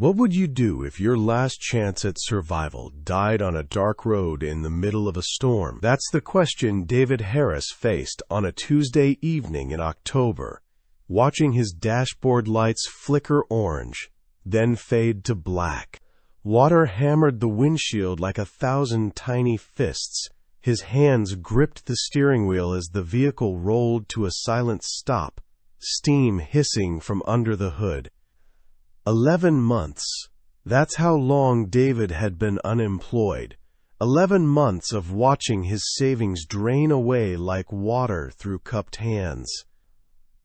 What would you do if your last chance at survival died on a dark road in the middle of a storm? That's the question David Harris faced on a Tuesday evening in October, watching his dashboard lights flicker orange, then fade to black. Water hammered the windshield like 1,000 tiny fists. His hands gripped the steering wheel as the vehicle rolled to a silent stop, steam hissing from under the hood. 11 months. That's how long David had been unemployed. 11 months of watching his savings drain away like water through cupped hands.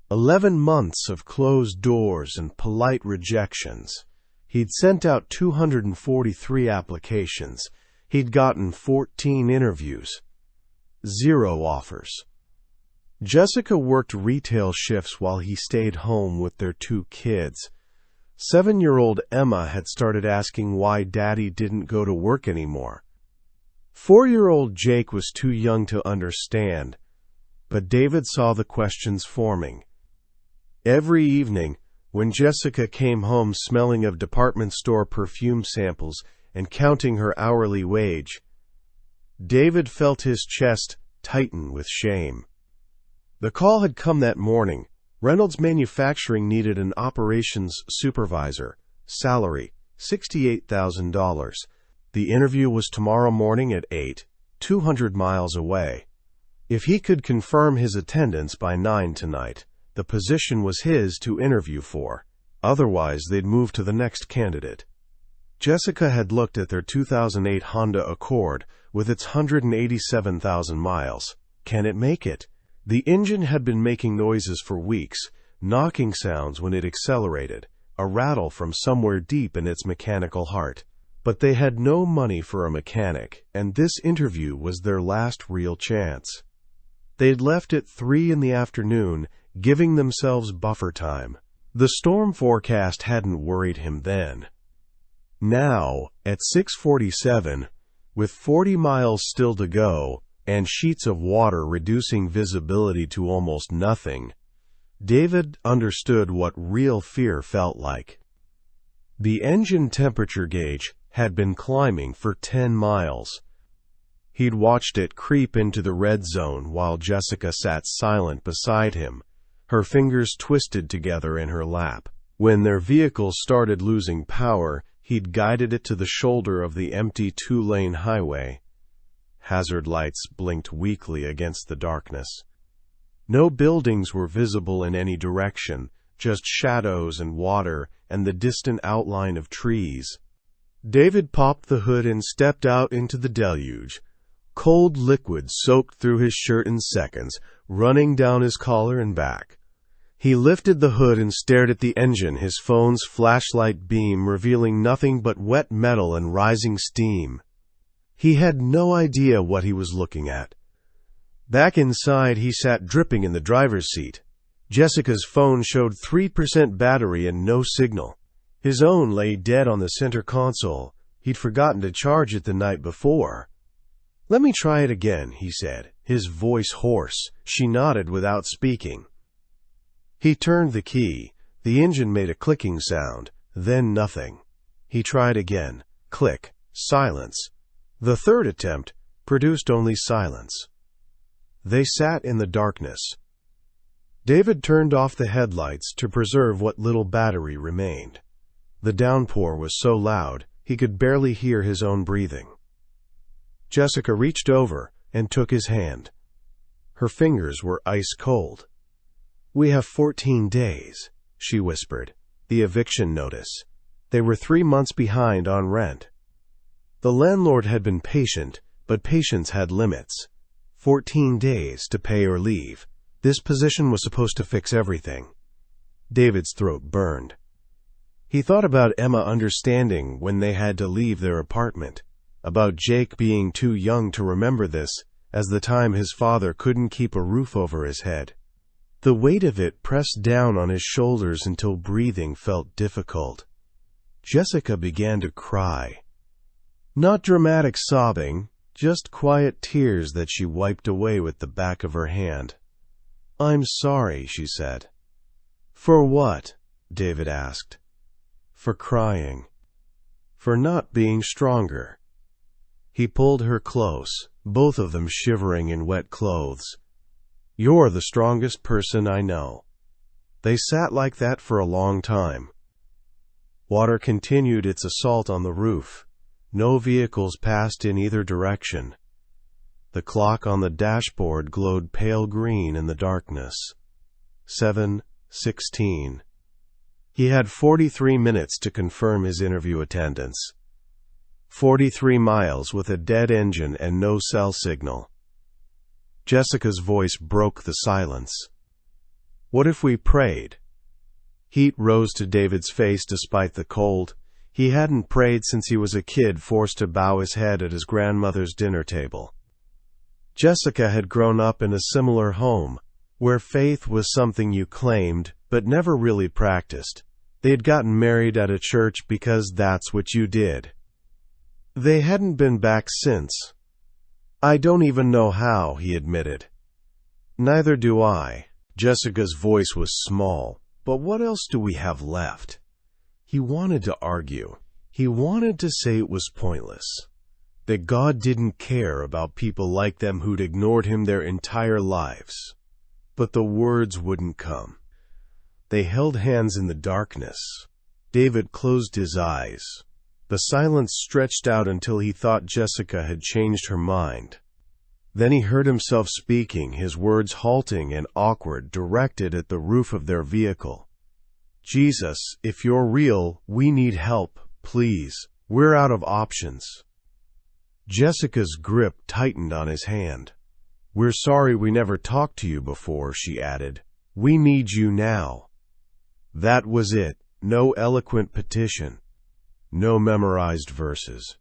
11 months of closed doors and polite rejections. He'd sent out 243 applications. He'd gotten 14 interviews. 0 offers. Jessica worked retail shifts while he stayed home with their 2 kids. 7-year-old Emma had started asking why Daddy didn't go to work anymore. 4-year-old Jake was too young to understand, but David saw the questions forming. Every evening, when Jessica came home smelling of department store perfume samples and counting her hourly wage, David felt his chest tighten with shame. The call had come that morning. Reynolds Manufacturing needed an operations supervisor. Salary, $68,000. The interview was tomorrow morning at 8, 200 miles away. If he could confirm his attendance by 9 tonight, the position was his to interview for. Otherwise, they'd move to the next candidate. Jessica had looked at their 2008 Honda Accord with its 187,000 miles. Can it make it? The engine had been making noises for weeks, knocking sounds when it accelerated, a rattle from somewhere deep in its mechanical heart. But they had no money for a mechanic, and this interview was their last real chance. They'd left at 3 in the afternoon, giving themselves buffer time. The storm forecast hadn't worried him then. Now, at 6:47, with 40 miles still to go, and sheets of water reducing visibility to almost nothing, David understood what real fear felt like. The engine temperature gauge had been climbing for 10 miles. He'd watched it creep into the red zone while Jessica sat silent beside him, her fingers twisted together in her lap. When their vehicle started losing power, he'd guided it to the shoulder of the empty 2-lane highway. Hazard lights blinked weakly against the darkness. No buildings were visible in any direction, just shadows and water and the distant outline of trees. David popped the hood and stepped out into the deluge. Cold liquid soaked through his shirt in seconds, running down his collar and back. He lifted the hood and stared at the engine, his phone's flashlight beam revealing nothing but wet metal and rising steam. He had no idea what he was looking at. Back inside, he sat dripping in the driver's seat. Jessica's phone showed 3% battery and no signal. His own lay dead on the center console. He'd forgotten to charge it the night before. "Let me try it again," he said, his voice hoarse. She nodded without speaking. He turned the key. The engine made a clicking sound, then nothing. He tried again. Click. Silence. The third attempt produced only silence. They sat in the darkness. David turned off the headlights to preserve what little battery remained. The downpour was so loud, he could barely hear his own breathing. Jessica reached over and took his hand. Her fingers were ice cold. "We have 14 days, she whispered. The eviction notice. They were 3 months behind on rent. The landlord had been patient, but patience had limits. 14 days to pay or leave. This position was supposed to fix everything. David's throat burned. He thought about Emma understanding when they had to leave their apartment, about Jake being too young to remember this, as the time his father couldn't keep a roof over his head. The weight of it pressed down on his shoulders until breathing felt difficult. Jessica began to cry. Not dramatic sobbing, just quiet tears that she wiped away with the back of her hand. "I'm sorry," she said. "For what?" David asked. for crying, for not being stronger. He pulled her close, both of them shivering in wet clothes. "You're the strongest person I know." They sat like that for a long time. Water continued its assault on the roof. No vehicles passed in either direction. The clock on the dashboard glowed pale green in the darkness. 7:16. He had 43 minutes to confirm his interview attendance. 43 miles with a dead engine and no cell signal. Jessica's voice broke the silence. "What if we prayed?" Heat rose to David's face despite the cold. He hadn't prayed since he was a kid forced to bow his head at his grandmother's dinner table. Jessica had grown up in a similar home, where faith was something you claimed, but never really practiced. They had gotten married at a church because that's what you did. They hadn't been back since. "I don't even know how," he admitted. "Neither do I." Jessica's voice was small. "But what else do we have left?" He wanted to argue. He wanted to say it was pointless, that God didn't care about people like them who'd ignored him their entire lives. But the words wouldn't come. They held hands in the darkness. David closed his eyes. The silence stretched out until he thought Jessica had changed her mind. Then he heard himself speaking, his words halting and awkward, directed at the roof of their vehicle. "Jesus, if you're real, we need help, please. We're out of options." Jessica's grip tightened on his hand. "We're sorry we never talked to you before," she added. "We need you now." That was it. No eloquent petition. No memorized verses.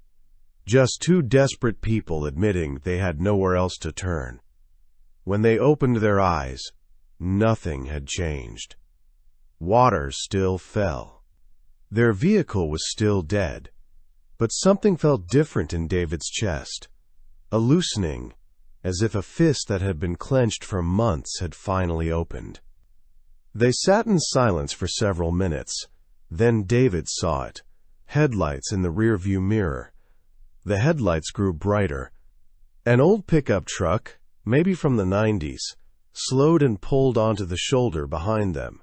Just two desperate people admitting they had nowhere else to turn. When they opened their eyes, nothing had changed. Water still fell. Their vehicle was still dead. But something felt different in David's chest. A loosening, as if a fist that had been clenched for months had finally opened. They sat in silence for several minutes. Then David saw it. Headlights in the rearview mirror. The headlights grew brighter. An old pickup truck, maybe from the 90s, slowed and pulled onto the shoulder behind them.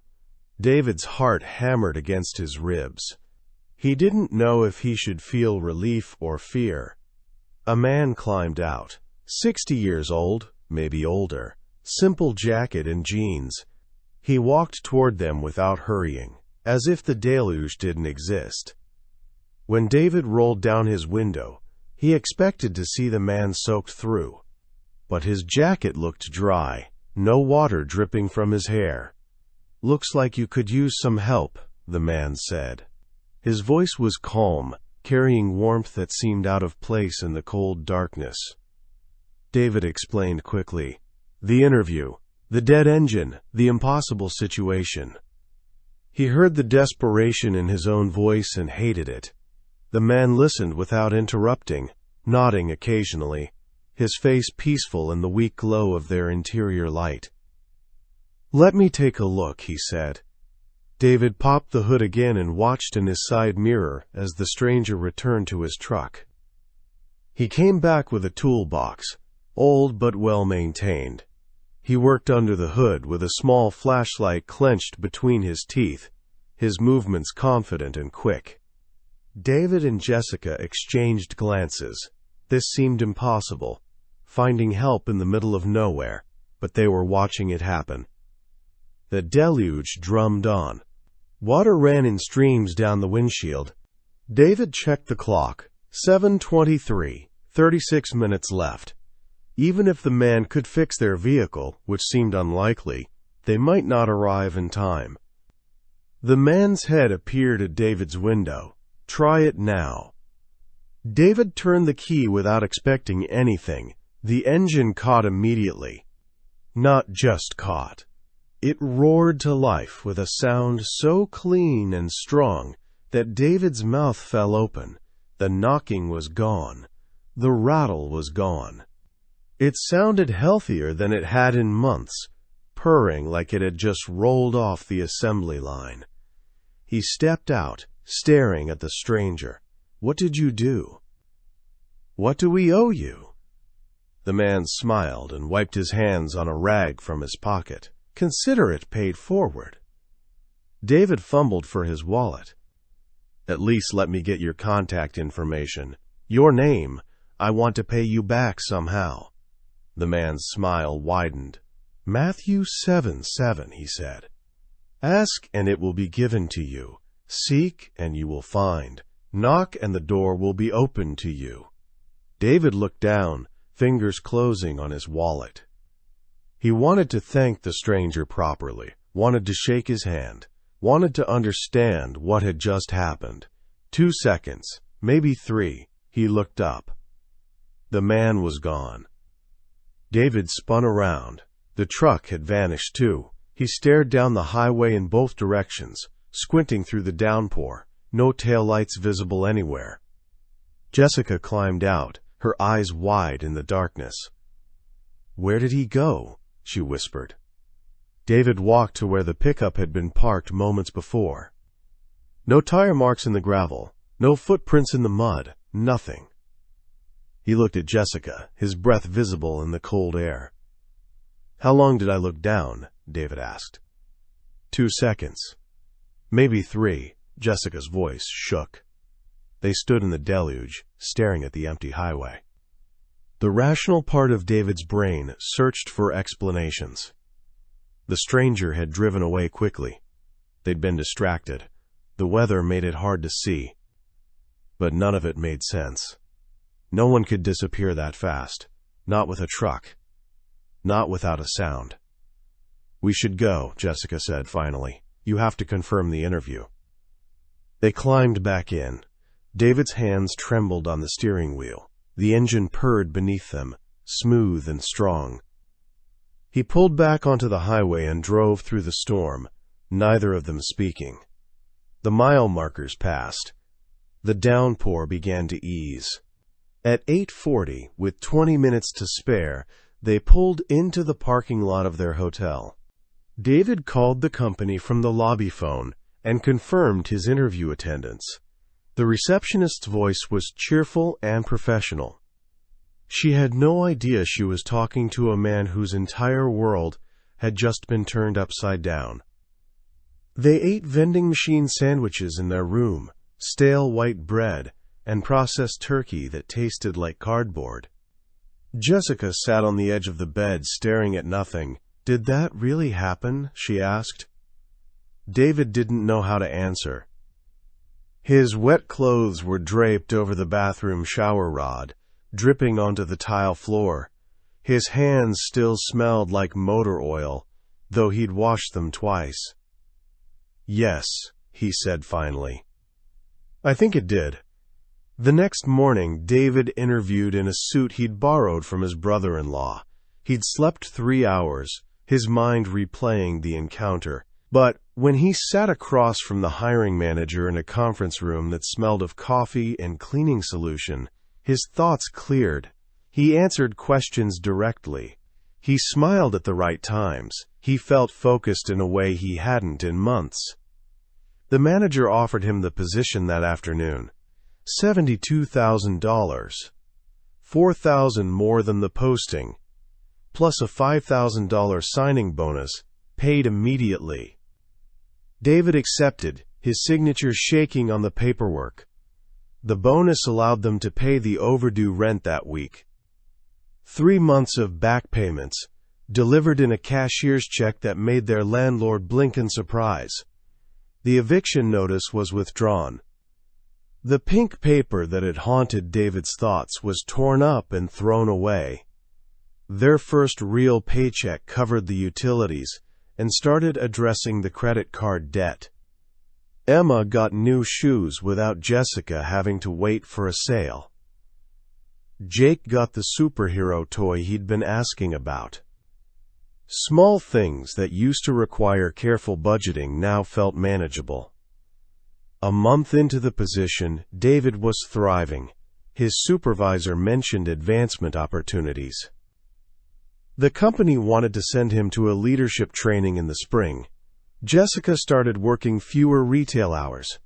David's heart hammered against his ribs. He didn't know if he should feel relief or fear. A man climbed out. 60 years old, maybe older. Simple jacket and jeans. He walked toward them without hurrying, as if the deluge didn't exist. When David rolled down his window, he expected to see the man soaked through. But his jacket looked dry, no water dripping from his hair. "Looks like you could use some help," the man said. His voice was calm, carrying warmth that seemed out of place in the cold darkness. David explained quickly. "The interview, the dead engine, the impossible situation." He heard the desperation in his own voice and hated it. The man listened without interrupting, nodding occasionally, his face peaceful in the weak glow of their interior light. "Let me take a look," he said. David popped the hood again and watched in his side mirror as the stranger returned to his truck. He came back with a toolbox, old but well-maintained. He worked under the hood with a small flashlight clenched between his teeth, his movements confident and quick. David and Jessica exchanged glances. This seemed impossible, finding help in the middle of nowhere, but they were watching it happen. The deluge drummed on. Water ran in streams down the windshield. David checked the clock. 7:23, 36 minutes left. Even if the man could fix their vehicle, which seemed unlikely, they might not arrive in time. The man's head appeared at David's window. "Try it now." David turned the key without expecting anything. The engine caught immediately. Not just caught. It roared to life with a sound so clean and strong that David's mouth fell open. The knocking was gone. The rattle was gone. It sounded healthier than it had in months, purring like it had just rolled off the assembly line. He stepped out, staring at the stranger. "What did you do?" "What do we owe you?" The man smiled and wiped his hands on a rag from his pocket. "Consider it paid forward." David fumbled for his wallet. "At least let me get your contact information. Your name. I want to pay you back somehow." The man's smile widened. "Matthew 7:7, he said. "Ask and it will be given to you. Seek and you will find. Knock and the door will be opened to you." David looked down, fingers closing on his wallet. He wanted to thank the stranger properly, wanted to shake his hand, wanted to understand what had just happened. 2 seconds, maybe 3, he looked up. The man was gone. David spun around. The truck had vanished too. He stared down the highway in both directions, squinting through the downpour, no taillights visible anywhere. Jessica climbed out, her eyes wide in the darkness. "Where did he go?" she whispered. David walked to where the pickup had been parked moments before. No tire marks in the gravel, no footprints in the mud, nothing. He looked at Jessica, his breath visible in the cold air. "How long did I look down?" David asked. 2 seconds. Maybe 3. Jessica's voice shook. They stood in the deluge, staring at the empty highway. The rational part of David's brain searched for explanations. The stranger had driven away quickly. They'd been distracted. The weather made it hard to see. But none of it made sense. No one could disappear that fast. Not with a truck. Not without a sound. "We should go," Jessica said finally. "You have to confirm the interview." They climbed back in. David's hands trembled on the steering wheel. The engine purred beneath them, smooth and strong. He pulled back onto the highway and drove through the storm, neither of them speaking. The mile markers passed. The downpour began to ease. At 8:40, with 20 minutes to spare, they pulled into the parking lot of their hotel. David called the company from the lobby phone and confirmed his interview attendance. The receptionist's voice was cheerful and professional. She had no idea she was talking to a man whose entire world had just been turned upside down. They ate vending machine sandwiches in their room, stale white bread, and processed turkey that tasted like cardboard. Jessica sat on the edge of the bed staring at nothing. "Did that really happen?" she asked. David didn't know how to answer. His wet clothes were draped over the bathroom shower rod, dripping onto the tile floor. His hands still smelled like motor oil, though he'd washed them twice. "Yes," he said finally. "I think it did." The next morning, David interviewed in a suit he'd borrowed from his brother-in-law. He'd slept 3 hours, his mind replaying the encounter. But when he sat across from the hiring manager in a conference room that smelled of coffee and cleaning solution, his thoughts cleared. He answered questions directly. He smiled at the right times. He felt focused in a way he hadn't in months. The manager offered him the position that afternoon. $72,000. $4,000 more than the posting, plus a $5,000 signing bonus, paid immediately. David accepted, his signature shaking on the paperwork. The bonus allowed them to pay the overdue rent that week. 3 months of back payments, delivered in a cashier's check that made their landlord blink in surprise. The eviction notice was withdrawn. The pink paper that had haunted David's thoughts was torn up and thrown away. Their first real paycheck covered the utilities and started addressing the credit card debt. Emma got new shoes without Jessica having to wait for a sale. Jake got the superhero toy he'd been asking about. Small things that used to require careful budgeting now felt manageable. A month into the position, David was thriving. His supervisor mentioned advancement opportunities. The company wanted to send him to a leadership training in the spring. Jessica started working fewer retail hours.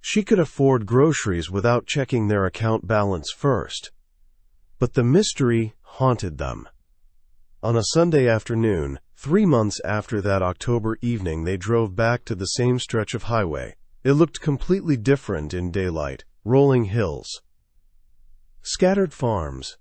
She could afford groceries without checking their account balance first. But the mystery haunted them. On a Sunday afternoon, 3 months after that October evening, they drove back to the same stretch of highway. It looked completely different in daylight. Rolling hills, scattered farms,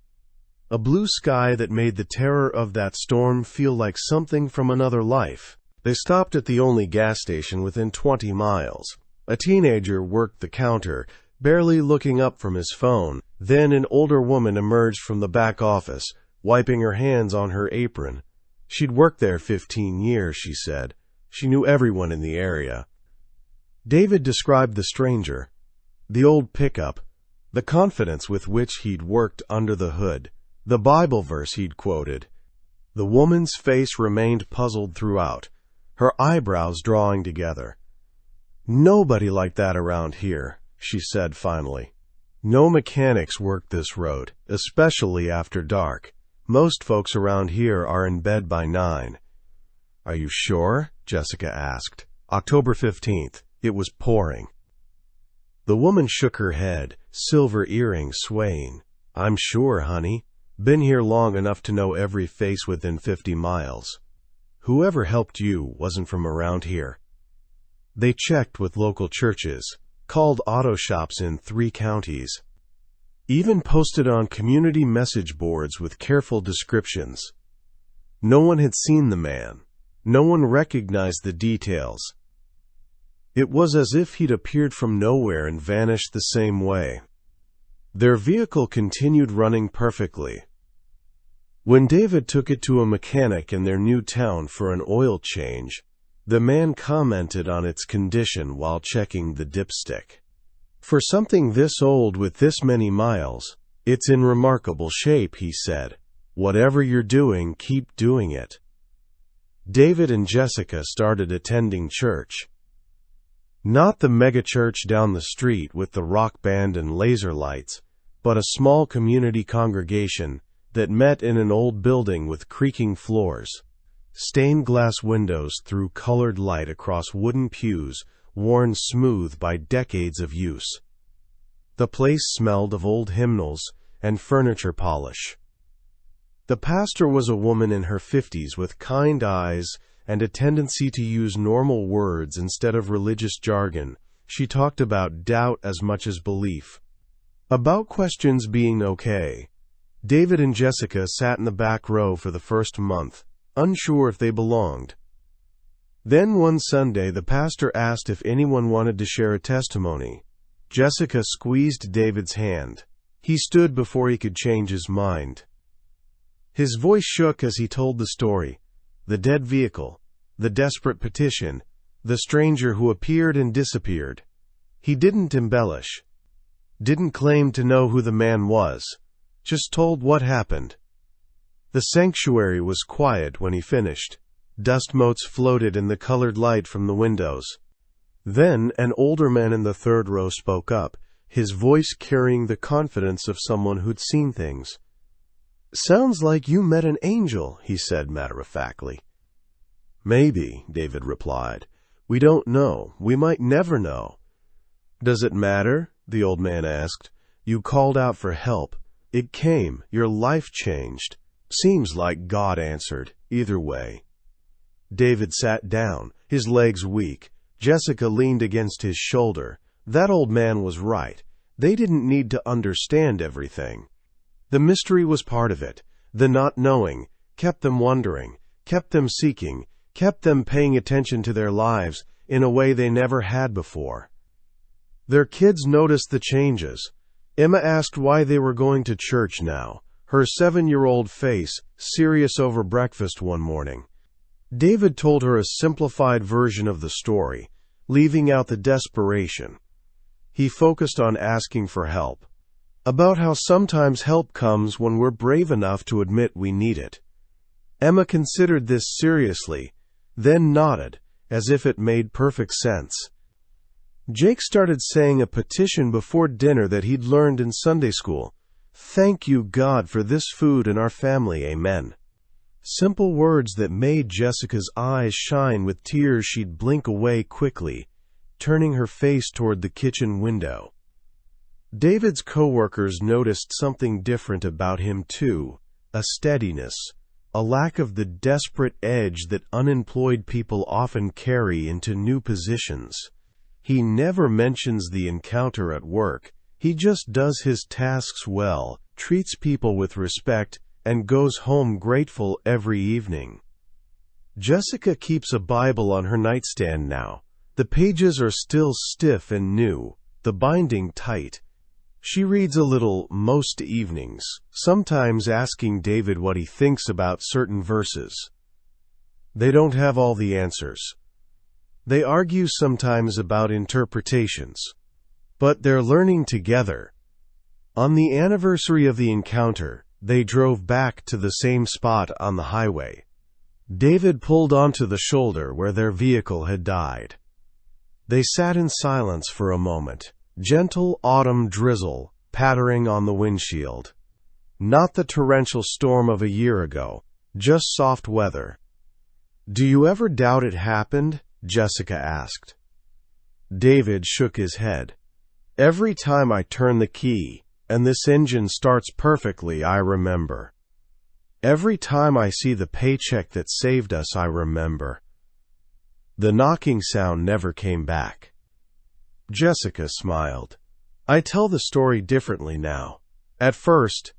a blue sky that made the terror of that storm feel like something from another life. They stopped at the only gas station within 20 miles. A teenager worked the counter, barely looking up from his phone. Then an older woman emerged from the back office, wiping her hands on her apron. She'd worked there 15 years, she said. She knew everyone in the area. David described the stranger, the old pickup, the confidence with which he'd worked under the hood, the Bible verse he'd quoted. The woman's face remained puzzled throughout, her eyebrows drawing together. "Nobody like that around here," she said finally. "No mechanics work this road, especially after dark. Most folks around here are in bed by 9. "Are you sure?" Jessica asked. October 15th. It was pouring. The woman shook her head, silver earrings swaying. "I'm sure, honey. Been here long enough to know every face within 50 miles. Whoever helped you wasn't from around here." They checked with local churches, called auto shops in 3 counties, even posted on community message boards with careful descriptions. No one had seen the man. No one recognized the details. It was as if he'd appeared from nowhere and vanished the same way. Their vehicle continued running perfectly. When David took it to a mechanic in their new town for an oil change, the man commented on its condition while checking the dipstick. "For something this old with this many miles, it's in remarkable shape," he said. "Whatever you're doing, keep doing it." David and Jessica started attending church. Not the megachurch down the street with the rock band and laser lights, but a small community congregation that met in an old building with creaking floors. Stained glass windows threw colored light across wooden pews worn smooth by decades of use. The place smelled of old hymnals and furniture polish. The pastor was a woman in her 50s with kind eyes and a tendency to use normal words instead of religious jargon. She talked about doubt as much as belief, about questions being okay. David and Jessica sat in the back row for the first month, unsure if they belonged. Then one Sunday, the pastor asked if anyone wanted to share a testimony. Jessica squeezed David's hand. He stood before he could change his mind. His voice shook as he told the story: the dead vehicle, the desperate petition, the stranger who appeared and disappeared. He didn't embellish, didn't claim to know who the man was, just told what happened. The sanctuary was quiet when he finished. Dust motes floated in the colored light from the windows. Then an older man in the third row spoke up, his voice carrying the confidence of someone who'd seen things. "Sounds like you met an angel," he said matter-of-factly. "Maybe," David replied. "We don't know. We might never know." "Does it matter?" the old man asked. "You called out for help. It came. Your life changed." "Seems like God answered. Either way." David sat down, his legs weak. Jessica leaned against his shoulder. That old man was right. They didn't need to understand everything. The mystery was part of it. The not knowing kept them wondering, kept them seeking, kept them paying attention to their lives in a way they never had before. Their kids noticed the changes. Emma asked why they were going to church now, her 7-year-old face serious over breakfast one morning. David told her a simplified version of the story, leaving out the desperation. He focused on asking for help, about how sometimes help comes when we're brave enough to admit we need it. Emma considered this seriously, then nodded, as if it made perfect sense. Jake started saying a petition before dinner that he'd learned in Sunday school. "Thank you, God, for this food and our family, amen." Simple words that made Jessica's eyes shine with tears she'd blink away quickly. turning her face toward the kitchen window. David's coworkers noticed something different about him too, a steadiness, a lack of the desperate edge that unemployed people often carry into new positions. He never mentions the encounter at work. He just does his tasks well, treats people with respect, and goes home grateful every evening. Jessica keeps a Bible on her nightstand now. The pages are still stiff and new, the binding tight. She reads a little most evenings, sometimes asking David what he thinks about certain verses. They don't have all the answers. They argue sometimes about interpretations. But they're learning together. On the anniversary of the encounter, they drove back to the same spot on the highway. David pulled onto the shoulder where their vehicle had died. They sat in silence for a moment. Gentle autumn drizzle pattering on the windshield. Not the torrential storm of a year ago, just soft weather. "Do you ever doubt it happened?" Jessica asked. David shook his head. "Every time I turn the key, and this engine starts perfectly, I remember. Every time I see the paycheck that saved us, I remember." The knocking sound never came back. Jessica smiled. "I tell the story differently now. At first,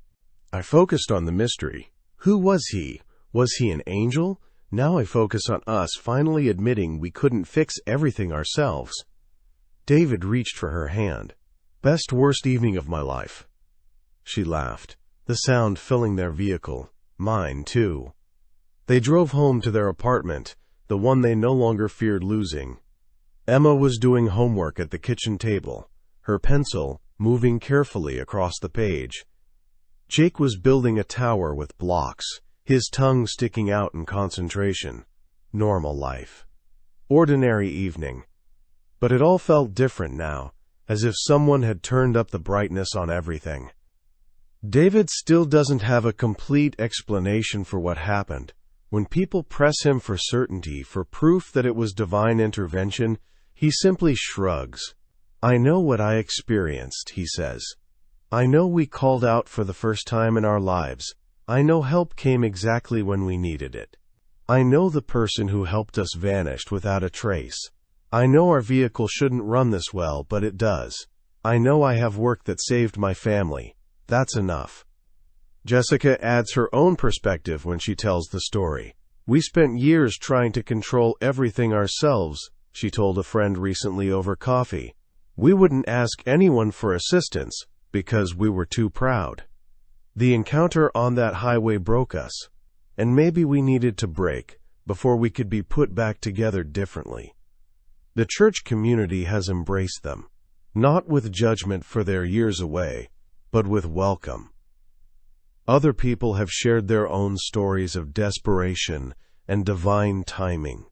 I focused on the mystery. Who was he? Was he an angel? Now I focus on us finally admitting we couldn't fix everything ourselves." David reached for her hand. "Best worst evening of my life." She laughed, the sound filling their vehicle. "Mine, too." They drove home to their apartment, the one they no longer feared losing. Emma was doing homework at the kitchen table, her pencil moving carefully across the page. Jake was building a tower with blocks, his tongue sticking out in concentration. Normal life. Ordinary evening. But it all felt different now, as if someone had turned up the brightness on everything. David still doesn't have a complete explanation for what happened. When people press him for certainty, for proof that it was divine intervention, he simply shrugs. "I know what I experienced," he says. "I know we called out for the first time in our lives. I know help came exactly when we needed it. I know the person who helped us vanished without a trace. I know our vehicle shouldn't run this well, but it does. I know I have work that saved my family. That's enough." Jessica adds her own perspective when she tells the story. "We spent years trying to control everything ourselves," she told a friend recently over coffee. "We wouldn't ask anyone for assistance because we were too proud. The encounter on that highway broke us, and maybe we needed to break before we could be put back together differently." The church community has embraced them, not with judgment for their years away, but with welcome. Other people have shared their own stories of desperation and divine timing,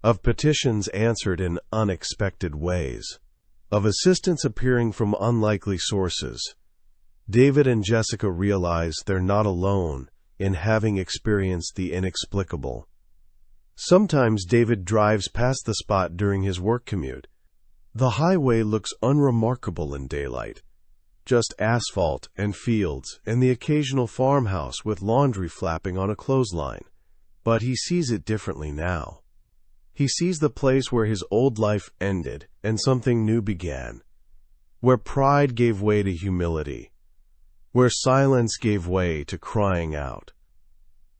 of petitions answered in unexpected ways, of assistance appearing from unlikely sources. David and Jessica realize they're not alone in having experienced the inexplicable. Sometimes David drives past the spot during his work commute. The highway looks unremarkable in daylight, just asphalt and fields and the occasional farmhouse with laundry flapping on a clothesline. But he sees it differently now. He sees the place where his old life ended and something new began, where pride gave way to humility, where silence gave way to crying out.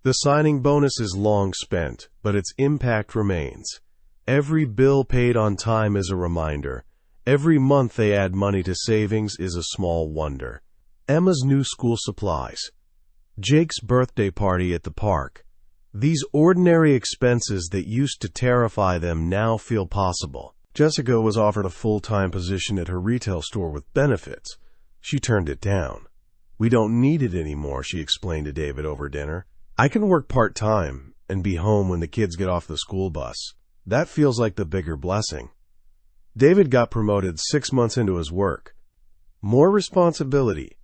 The signing bonus is long spent, but its impact remains. Every bill paid on time is a reminder. Every month they add money to savings is a small wonder. Emma's new school supplies. Jake's birthday party at the park. These ordinary expenses that used to terrify them now feel possible. Jessica was offered a full-time position at her retail store with benefits. She turned it down. "We don't need it anymore," she explained to David over dinner. "I can work part-time and be home when the kids get off the school bus. That feels like the bigger blessing." David got promoted 6 months into his work. More responsibility,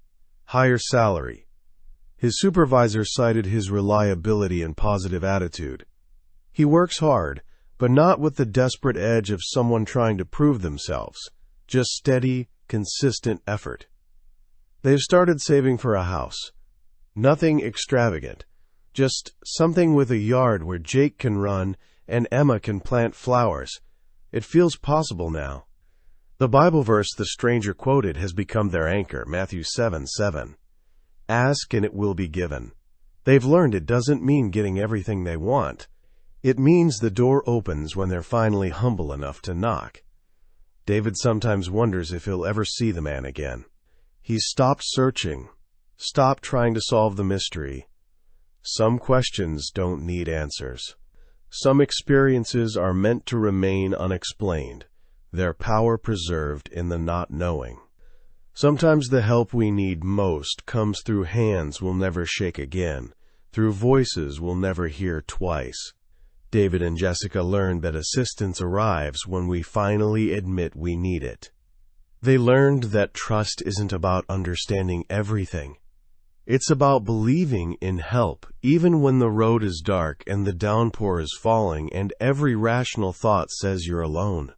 higher salary. His supervisor cited his reliability and positive attitude. "He works hard, but not with the desperate edge of someone trying to prove themselves, just steady, consistent effort. They've started saving for a house. Nothing extravagant, just something with a yard where Jake can run and Emma can plant flowers. It feels possible now. The Bible verse the stranger quoted has become their anchor, Matthew 7:7. Ask and it will be given. They've learned it doesn't mean getting everything they want. It means the door opens when they're finally humble enough to knock. David sometimes wonders if he'll ever see the man again. He's stopped searching, stopped trying to solve the mystery. Some questions don't need answers. Some experiences are meant to remain unexplained, their power preserved in the not knowing. Sometimes the help we need most comes through hands we'll never shake again, through voices we'll never hear twice. David and Jessica learned that assistance arrives when we finally admit we need it. They learned that trust isn't about understanding everything. It's about believing in help, even when the road is dark and the downpour is falling and every rational thought says you're alone.